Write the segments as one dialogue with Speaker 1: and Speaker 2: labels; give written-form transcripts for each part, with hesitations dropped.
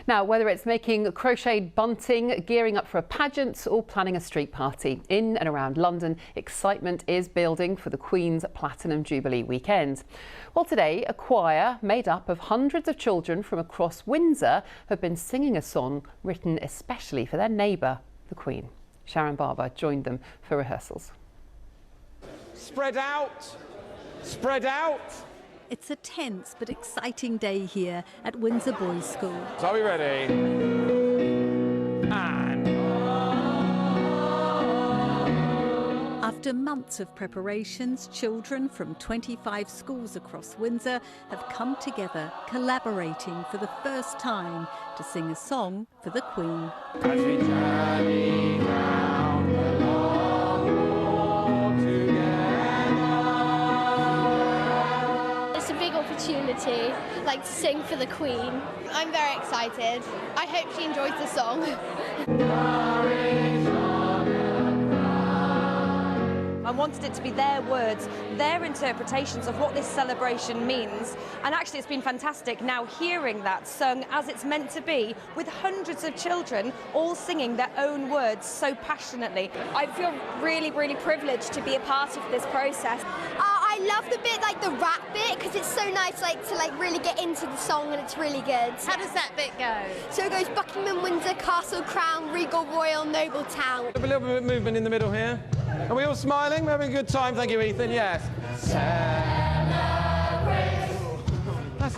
Speaker 1: Now, whether it's making crocheted bunting, gearing up for a pageant or planning a street party, in and around London, excitement is building for the Queen's Platinum Jubilee weekend. Well, today, a choir made up of hundreds of children from across Windsor have been singing a song written especially for their neighbour, the Queen. Sharon Barber joined them for rehearsals.
Speaker 2: Spread out! Spread out!
Speaker 3: It's a tense but exciting day here at Windsor Boys' School.
Speaker 2: Are we ready? And...
Speaker 3: After months of preparations, children from 25 schools across Windsor have come together, collaborating for the first time to sing a song for the Queen.
Speaker 2: As we journey down the long walk together.
Speaker 4: It's a big opportunity, like to sing for the Queen.
Speaker 5: I'm very excited. I hope she enjoys the song.
Speaker 6: I wanted it to be their words, their interpretations of what this celebration means. And actually it's been fantastic now hearing that sung as it's meant to be, with hundreds of children all singing their own words so passionately.
Speaker 7: I feel really, really privileged to be a part of this process.
Speaker 5: I love the bit, like the rap bit, because it's so nice to really get into the song, and it's really good.
Speaker 8: How does that bit go?
Speaker 5: So it goes Buckingham, Windsor, Castle, Crown, Regal, Royal, Noble Town.
Speaker 2: A little bit of movement in the middle here. Are we all smiling? We're having a good time. Thank you, Ethan. Yes.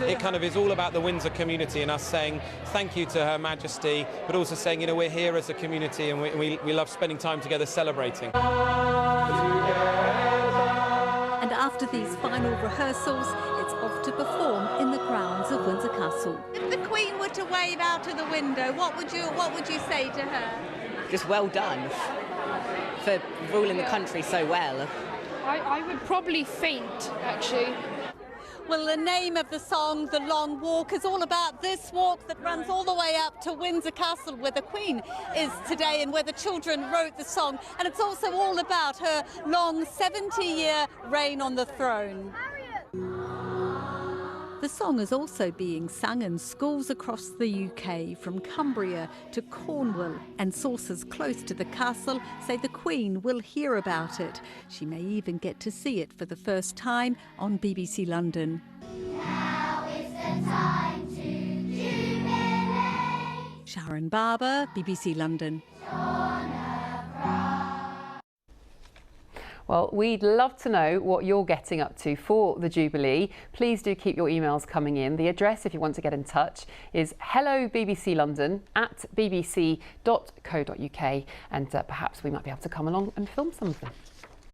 Speaker 2: It kind of is all about the Windsor community and us saying thank you to Her Majesty, but also saying, you know, we're here as a community and we love spending time together celebrating.
Speaker 3: And after these final rehearsals, it's off to perform in the grounds of Windsor Castle.
Speaker 8: If the Queen were to wave out of the window, what would you say to her?
Speaker 9: Just well done for ruling the country so well.
Speaker 4: I would probably faint, actually.
Speaker 8: Well, the name of the song, The Long Walk, is all about this walk that runs all the way up to Windsor Castle, where the Queen is today and where the children wrote the song. And it's also all about her long 70-year reign on the throne.
Speaker 3: The song is also being sung in schools across the UK, from Cumbria to Cornwall, and sources close to the castle say the Queen will hear about it. She may even get to see it for the first time on BBC London.
Speaker 5: Now is the time to jubilate.
Speaker 3: Sharon Barber, BBC London.
Speaker 1: Well, we'd love to know what you're getting up to for the Jubilee. Please do keep your emails coming in. The address, if you want to get in touch, is hellobbclondon@bbc.co.uk, and perhaps we might be able to come along and film some of them.